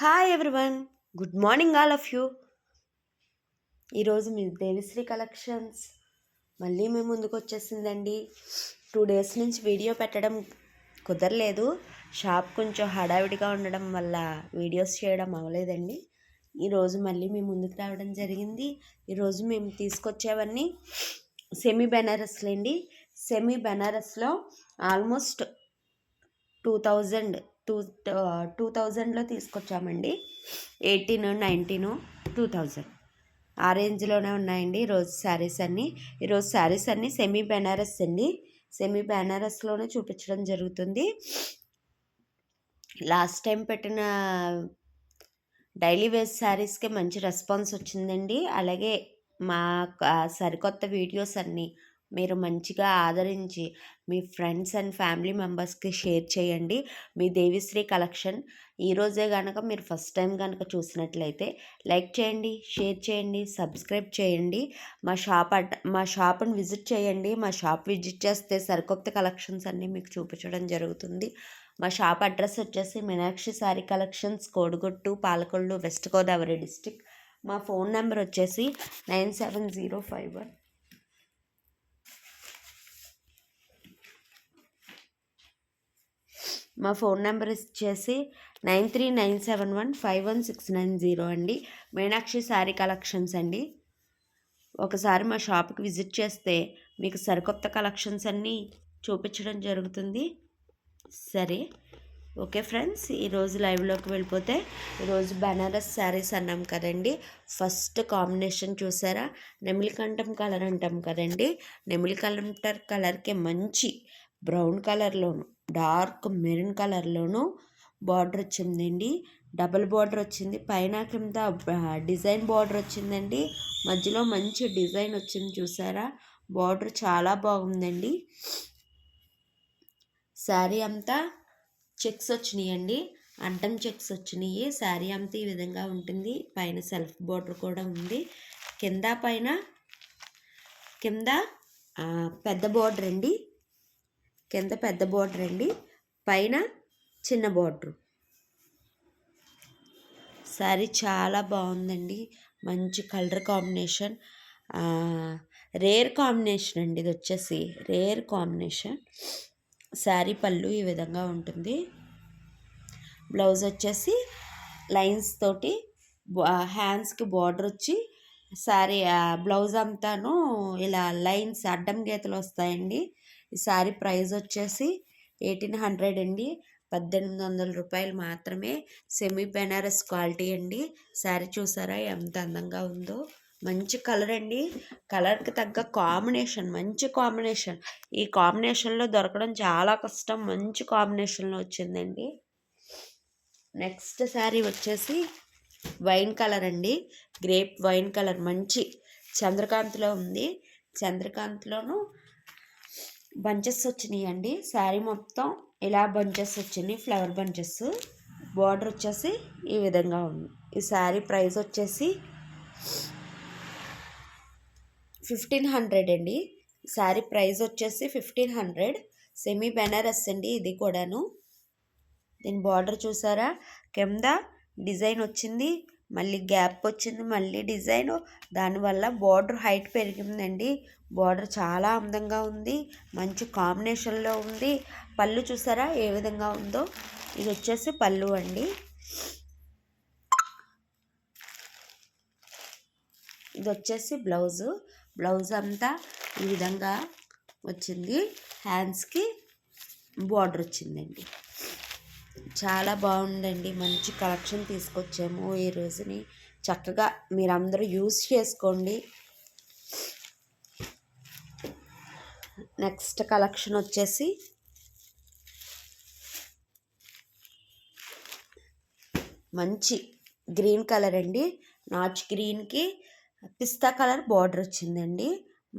Hi everyone, good morning all of you. ఈరోజు మీ Devi Sri collections మళ్ళీ మీ ముందుకు వచ్చేసిందండి. 2 days నుంచి వీడియో పెట్టడం కుదరలేదు. షాప్ కొంచెం హడావిడిగా ఉండడం వల్ల వీడియోస్ చేయడం అవ్వలేదండి. ఈరోజు మళ్ళీ మీ ముందుకు రావడం జరిగింది. ఈరోజు మేము తీసుకొచ్చేవన్నీ సెమీ బెనారస్లేండి. సెమీ బెనారస్లో ఆల్మోస్ట్ 2000 టూ థౌజండ్లో తీసుకొచ్చామండి. 18, 19, 2000 ఆ రేంజ్లోనే ఉన్నాయండి ఈరోజు శారీస్ అన్నీ సెమీ బెనారస్ అండి. సెమీ బెనారస్లోనే చూపించడం జరుగుతుంది. లాస్ట్ టైం పెట్టిన డైలీ వేర్ శారీస్కి మంచి రెస్పాన్స్ వచ్చిందండి. అలాగే మా సరికొత్త వీడియోస్ అన్నీ మీరు మంచిగా ఆదరించి మీ ఫ్రెండ్స్ అండ్ ఫ్యామిలీ మెంబర్స్కి షేర్ చేయండి. మీ దేవిశ్రీ కలెక్షన్ ఈరోజే కనుక మీరు ఫస్ట్ టైం కనుక చూసినట్లయితే లైక్ చేయండి, షేర్ చేయండి, సబ్స్క్రైబ్ చేయండి. మా షాప్ని విజిట్ చేయండి. మా షాప్ విజిట్ చేస్తే సరికొత్త కలెక్షన్స్ అన్నీ మీకు చూపించడం జరుగుతుంది. మా షాప్ అడ్రస్ వచ్చేసి Meenakshi sari collections, Kodiguttu, Palakollu, west Godavari district. మా ఫోన్ నెంబర్ వచ్చేసి 97051 మా ఫోన్ నెంబర్ వచ్చేసి 9397151690 అండి. మీనాక్షి శారీ కలెక్షన్స్ అండి. ఒకసారి మా షాప్కి విజిట్ చేస్తే మీకు సరికొత్త కలెక్షన్స్ అన్నీ చూపించడం జరుగుతుంది. సరే, ఓకే ఫ్రెండ్స్, ఈరోజు లైవ్లోకి వెళ్ళిపోతే ఈరోజు బనారస్ శారీస్ అన్నాం కదండి. ఫస్ట్ కాంబినేషన్ చూసారా, నెమిలికంఠం కలర్ అంటాం కదండి. నెమిలికంఠం కలర్కి మంచి బ్రౌన్ కలర్లోను, డార్క్ మెరూన్ కలర్లోను బార్డర్ వచ్చిందండి. డబుల్ బార్డర్ వచ్చింది. పైన కింద డిజైన్ బార్డర్ వచ్చిందండి. మధ్యలో మంచి డిజైన్ వచ్చింది చూసారా. బార్డర్ చాలా బాగుందండి. శారీ అంతా చెక్స్ వచ్చినాయండి, అడ్డం చెక్స్ వచ్చినాయి. శారీ అంతా ఈ విధంగా ఉంటుంది. పైన సెల్ఫ్ బార్డర్ కూడా ఉంది. కింద పెద్ద బార్డర్ అండి. కింద పెద్ద బార్డర్ అండి, పైన చిన్న బార్డర్. శారీ చాలా బాగుందండి. మంచి కలర్ కాంబినేషన్, రేర్ కాంబినేషన్ అండి. ఇది వచ్చేసి రేర్ కాంబినేషన్. శారీ పళ్ళు ఈ విధంగా ఉంటుంది. బ్లౌజ్ వచ్చేసి లైన్స్ తోటి హ్యాండ్స్కి బార్డర్ వచ్చి శారీ బ్లౌజ్ అంతాను ఇలా లైన్స్ అడ్డం గీతలు వస్తాయండి. ఈ శారీ ప్రైస్ వచ్చేసి 1800 అండి. 1800 రూపాయలు మాత్రమే. సెమీ బెనారస్ క్వాలిటీ అండి. శారీ చూసారా ఎంత అందంగా ఉందో. మంచి కలర్ అండి. కలర్కి తగ్గ కాంబినేషన్, మంచి కాంబినేషన్. ఈ కాంబినేషన్లో దొరకడం చాలా కష్టం. మంచి కాంబినేషన్లో వచ్చిందండి. నెక్స్ట్ శారీ వచ్చేసి వైన్ కలర్ అండి. గ్రేప్ వైన్ కలర్ మంచి చంద్రకాంత్లో ఉంది. చంద్రకాంత్లోను బంచెస్ వచ్చినాయి అండి. శారీ మొత్తం ఇలా బంచెస్ వచ్చినాయి, ఫ్లవర్ బంచెస్. బార్డర్ వచ్చేసి ఈ విధంగా ఉంది. ఈ శారీ ప్రైస్ వచ్చేసి 1500 అండి. శారీ ప్రైస్ వచ్చేసి 1500. సెమీ బెనారస్ అండి ఇది కూడాను. దీని బార్డర్ చూసారా, కింద డిజైన్ వచ్చింది, మళ్ళీ గ్యాప్ వచ్చింది, మళ్ళీ డిజైన్. దానివల్ల బార్డర్ హైట్ పెరిగిందండి. బార్డర్ చాలా అందంగా ఉంది, మంచి కాంబినేషన్లో ఉంది. పళ్ళు చూసారా ఏ విధంగా ఉందో. ఇది వచ్చేసి పళ్ళు అండి. ఇది వచ్చేసి బ్లౌజ్ అంతా ఈ విధంగా వచ్చింది. హ్యాండ్స్కి బార్డర్ వచ్చిందండి. చాలా బాగుందండి. మంచి కలెక్షన్ తీసుకొచ్చాము ఈ రోజుని. చక్కగా మీరందరూ యూస్ చేసుకోండి. నెక్స్ట్ కలెక్షన్ వచ్చేసి మంచి గ్రీన్ కలర్ అండి. నాచ్ గ్రీన్కి పిస్తా కలర్ బార్డర్ వచ్చిందండి.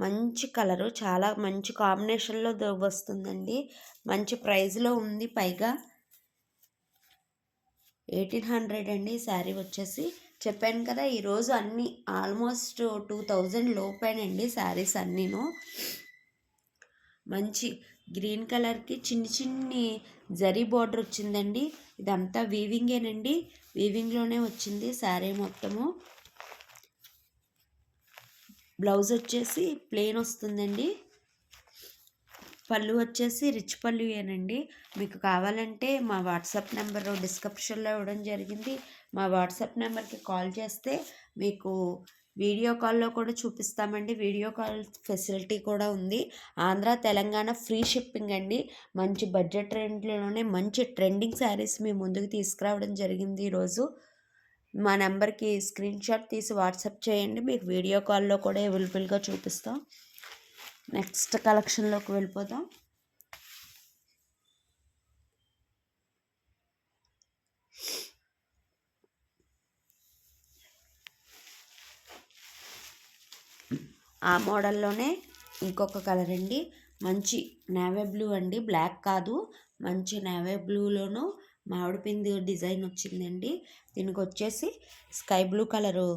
మంచి కలరు, చాలా మంచి కాంబినేషన్లో వస్తుందండి. మంచి ప్రైస్లో ఉంది. పైగా 1800 అండి. శారీ వచ్చేసి చెప్పాను కదా, ఈరోజు అన్నీ ఆల్మోస్ట్ 2000 లోపేనండి శారీస్ అన్నీను. మంచి గ్రీన్ కలర్కి చిన్ని చిన్ని జరీ బార్డర్ వచ్చిందండి. ఇదంతా వీవింగేనండి, వీవింగ్లోనే వచ్చింది శారీ మొత్తము. బ్లౌజ్ వచ్చేసి ప్లెయిన్ వస్తుందండి. పళ్ళు వచ్చేసి రిచ్ పళ్ళుయేనండి. మీకు కావాలంటే మా వాట్సాప్ నెంబర్ డిస్క్రిప్షన్లో ఇవ్వడం జరిగింది. మా వాట్సాప్ నెంబర్కి కాల్ చేస్తే మీకు వీడియో కాల్లో కూడా చూపిస్తామండి. వీడియో కాల్ ఫెసిలిటీ కూడా ఉంది. ఆంధ్ర తెలంగాణ ఫ్రీ షిప్పింగ్ అండి. మంచి బడ్జెట్ రేంజ్లోనే మంచి ట్రెండింగ్ శారీస్ మీ ముందుకు తీసుకురావడం జరిగింది ఈరోజు. మా నెంబర్కి స్క్రీన్ షాట్ తీసి వాట్సాప్ చేయండి, మీకు వీడియో కాల్లో కూడా అవైలబుల్గా చూపిస్తాం. నెక్స్ట్ కలెక్షన్లోకి వెళ్ళిపోదాం. ఆ మోడల్లోనే ఇంకొక కలర్ అండి, మంచి నేవీ బ్లూ అండి, బ్లాక్ కాదు, మంచి నేవీ బ్లూలోనూ మామిడి పిండి డిజైన్ వచ్చిందండి. దీనికి వచ్చేసి స్కై బ్లూ కలరు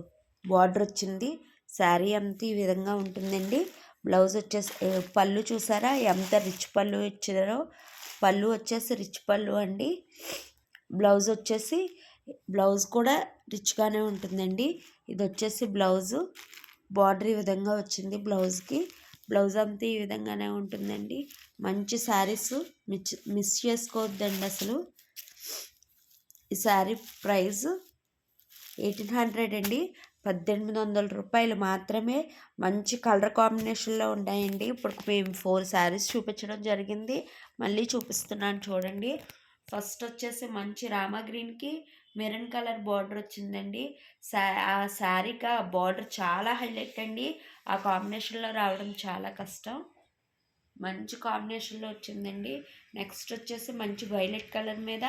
బార్డర్ వచ్చింది. శారీ అంతా ఈ విధంగా ఉంటుందండి. బ్లౌజ్ వచ్చేసి పళ్ళు చూసారా ఎంత రిచ్ పళ్ళు ఇచ్చారో. పళ్ళు వచ్చేసి రిచ్ పళ్ళు అండి. బ్లౌజ్ కూడా రిచ్గానే ఉంటుందండి. ఇది వచ్చేసి బ్లౌజు బార్డర్ ఈ విధంగా వచ్చింది. బ్లౌజ్ అంతా ఈ విధంగానే ఉంటుందండి. మంచి శారీస్ మిస్ చేసుకోవద్దండి అసలు. ఈ శారీ ప్రైస్ 1800 అండి, 1800 రూపాయలు మాత్రమే. మంచి కలర్ కాంబినేషన్లో ఉన్నాయండి. ఇప్పుడు మేము 4 శారీస్ చూపించడం జరిగింది, మళ్ళీ చూపిస్తున్నాను చూడండి. ఫస్ట్ వచ్చేసి మంచి రామా గ్రీన్కి మెరూన్ కలర్ బార్డర్ వచ్చిందండి. ఆ శారీకి ఆ బార్డర్ చాలా హైలైట్ అండి. ఆ కాంబినేషన్లో రావడం చాలా కష్టం. మంచి కాంబినేషన్లో వచ్చిందండి. నెక్స్ట్ వచ్చేసి మంచి వైలెట్ కలర్ మీద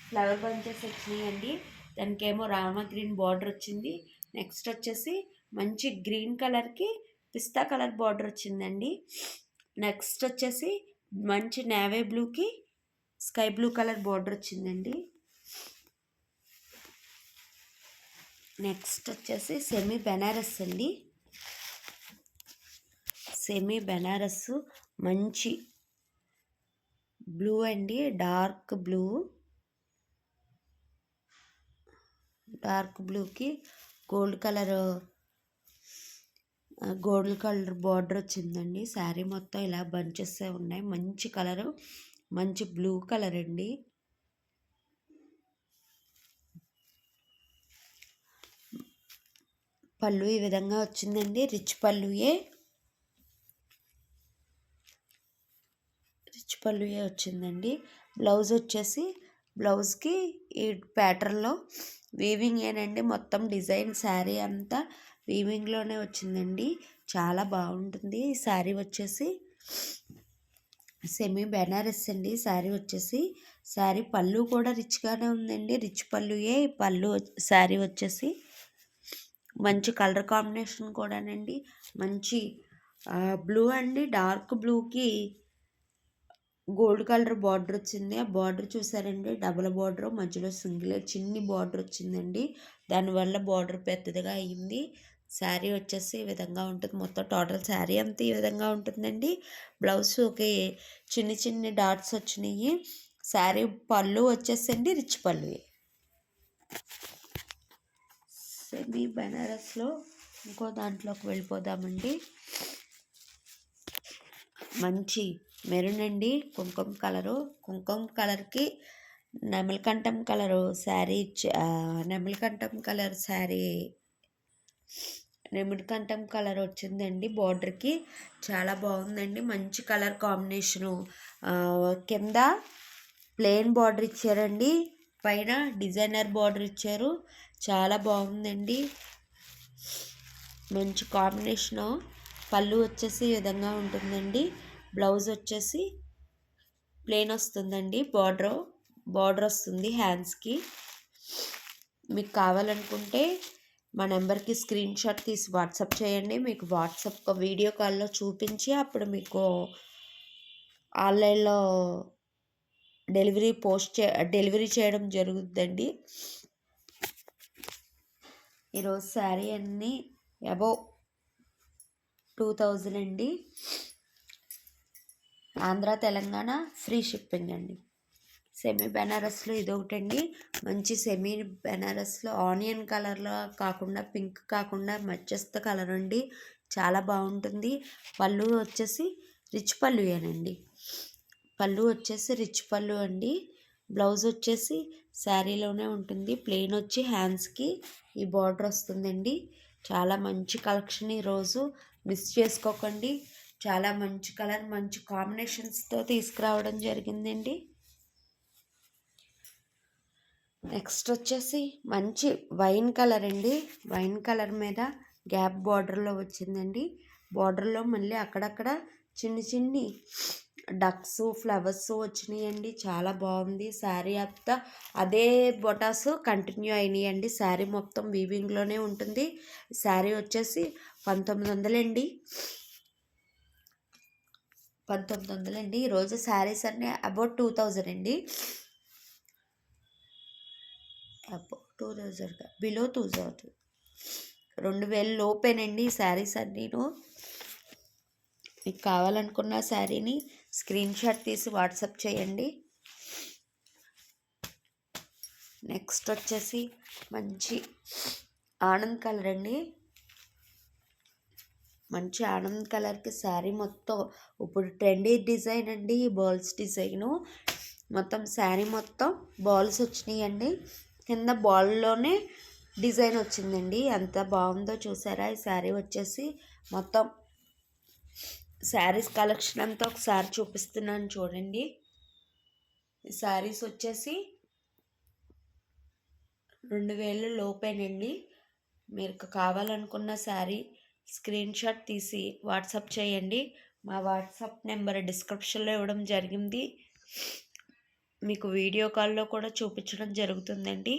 ఫ్లవర్ బంచెస్ వచ్చినాయండి. దానికేమో రామా గ్రీన్ బార్డర్ వచ్చింది. నెక్స్ట్ వచ్చేసి మంచి గ్రీన్ కలర్కి పిస్తా కలర్ బార్డర్ వచ్చిందండి. నెక్స్ట్ వచ్చేసి మంచి నేవీ బ్లూకి స్కై బ్లూ కలర్ బార్డర్ వచ్చిందండి. నెక్స్ట్ వచ్చేసి సెమీ బెనారస్ అండి. సెమీ బెనారస్ మంచి బ్లూ అండి, డార్క్ బ్లూకి గోల్డ్ కలర్ బార్డర్ వచ్చిందండి. శారీ మొత్తం ఇలా బంచెస్ ఉన్నాయి. మంచి కలరు, మంచి బ్లూ కలర్ అండి. పళ్ళు ఈ విధంగా వచ్చిందండి, రిచ్ పళ్ళుయే వచ్చిందండి. బ్లౌజ్ వచ్చేసి బ్లౌజ్కి ఈ ప్యాటర్న్లో వీవింగ్ ఏనండి, మొత్తం డిజైన్ శారీ అంతా వీవింగ్లోనే వచ్చిందండి. చాలా బాగుంటుంది. ఈ శారీ వచ్చేసి సెమీ బెనారస్ అండి. శారీ పళ్ళు కూడా రిచ్గానే ఉందండి, రిచ్ పళ్ళుయే శారీ వచ్చేసి. మంచి కలర్ కాంబినేషన్ కూడానండి. మంచి బ్లూ అండి, డార్క్ బ్లూకి గోల్డ్ కలర్ బార్డర్ వచ్చింది. ఆ బార్డర్ చూసారండి, డబుల్ బార్డర్, మధ్యలో సింగిల్ చిన్ని బార్డర్ వచ్చిందండి. దానివల్ల బార్డర్ పెద్దదిగా అయ్యింది. శారీ వచ్చేసి ఈ విధంగా ఉంటుంది. మొత్తం టోటల్ శారీ అంతా ఈ విధంగా ఉంటుందండి. బ్లౌజ్కి చిన్ని చిన్ని డాట్స్ వచ్చినాయి. శారీ పళ్ళు వచ్చేసండి రిచ్ పళ్ళు. సెమీ బెనారస్లో ఇంకో దాంట్లోకి వెళ్ళిపోదామండి. మంచి మెరూన్ అండి, కుంకుమ కలర్కి నెమలికంఠం కలర్ వచ్చిందండి. బార్డర్కి చాలా బాగుందండి. మంచి కలర్ కాంబినేషను. కింద ప్లెయిన్ బార్డర్ ఇచ్చారండి, పైన డిజైనర్ బార్డర్ ఇచ్చారు. చాలా బాగుందండి, మంచి కాంబినేషను. పళ్ళు వచ్చేసి ఈ విధంగా ఉంటుందండి. బ్లౌజ్ వచ్చేసి ప్లెయిన్ వస్తుందండి, బార్డర్ వస్తుంది హ్యాండ్స్కి. మీకు కావాలనుకుంటే మా నెంబర్కి స్క్రీన్ షాట్ తీసి వాట్సాప్ చేయండి. మీకు వాట్సాప్ వీడియో కాల్లో చూపించి అప్పుడు మీకు ఆన్లైన్లో డెలివరీ చేయడం జరుగుతుందండి. ఈరోజు శారీ అన్నీ అబౌవ్ 2000 అండి. ఆంధ్ర తెలంగాణ ఫ్రీ షిప్పింగ్ అండి. సెమీ బెనారస్లో ఇదొకటండి. మంచి సెమీ బెనారస్లో ఆనియన్ కలర్లో కాకుండా పింక్ కాకుండా మధ్యస్థ కలర్ అండి. చాలా బాగుంటుంది. పళ్ళు వచ్చేసి రిచ్ పళ్ళుయేనండి. పళ్ళు వచ్చేసి రిచ్ పళ్ళు అండి. బ్లౌజ్ వచ్చేసి శారీలోనే ఉంటుంది. ప్లెయిన్ వచ్చి హ్యాండ్స్కి ఈ బార్డర్ వస్తుందండి. చాలా మంచి కలెక్షన్ ఈరోజు మిస్ చేసుకోకండి. చాలా మంచి కలర్ మంచి కాంబినేషన్స్తో తీసుకురావడం జరిగిందండి. నెక్స్ట్ వచ్చేసి మంచి వైన్ కలర్ అండి. వైన్ కలర్ మీద గ్యాప్ బార్డర్లో వచ్చిందండి. బార్డర్లో మళ్ళీ అక్కడక్కడ చిన్ని డక్స్ ఫ్లవర్స్ వచ్చినాయండి. చాలా బాగుంది. శారీ అంతా అదే బొటాస్ కంటిన్యూ అయినాయండి. శారీ మొత్తం వీవింగ్లోనే ఉంటుంది. శారీ వచ్చేసి 1900 అండి. 1900 అండి. ఈరోజు శారీస్ అన్నీ అబౌట్ 2000 అండి. బిలో 2000, 2000 లోపేనండి ఈ శారీస్ అన్నీను. మీకు కావాలనుకున్న శారీని స్క్రీన్ షాట్ తీసి వాట్సాప్ చేయండి. నెక్స్ట్ వచ్చేసి మంచి ఆనంద్ కలర్ అండి. మంచి ఆనంద్ కలర్కి శారీ మొత్తం ఇప్పుడు ట్రెండీ డిజైన్ అండి. ఈ బాల్స్ డిజైను మొత్తం శారీ మొత్తం బాల్స్ వచ్చినాయండి. కింద బాల్లోనే డిజైన్ వచ్చిందండి. ఎంత బాగుందో చూసారా. ఈ శారీ వచ్చేసి మొత్తం శారీస్ కలెక్షన్ అంతా ఒకసారి చూపిస్తున్నాను చూడండి. ఈ శారీస్ వచ్చేసి 2000 లోపేనండి. మీరు కావాలనుకున్న శారీ స్క్రీన్ షాట్ తీసి వాట్సాప్ చేయండి. మా వాట్సాప్ నెంబర్ డిస్క్రిప్షన్లో ఇవ్వడం జరిగింది. మీకు వీడియో కాల్లో కూడా చూపించడం జరుగుతుందండి.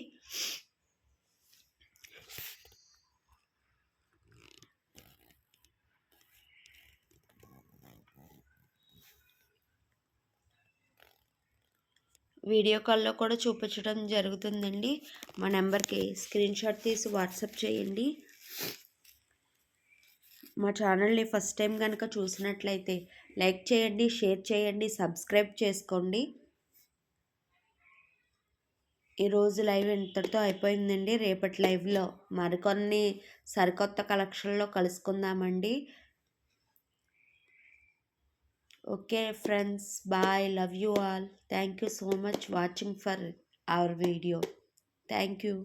వీడియో కాల్లో కూడా చూపించడం జరుగుతుందండి. మా నెంబర్కి స్క్రీన్ షాట్ తీసి వాట్సాప్ చేయండి. మా ఛానల్ని ఫస్ట్ టైం కనుక చూసినట్లయితే లైక్ చేయండి, షేర్ చేయండి, సబ్స్క్రైబ్ చేసుకోండి. ఈరోజు లైవ్ ఇంతటితో అయిపోయిందండి. రేపటి లైవ్లో మరికొన్ని సరికొత్త కలెక్షన్లో కలుసుకుందామండి. Okay friends, bye. Love you all. Thank you so much watching for our video. Thank you.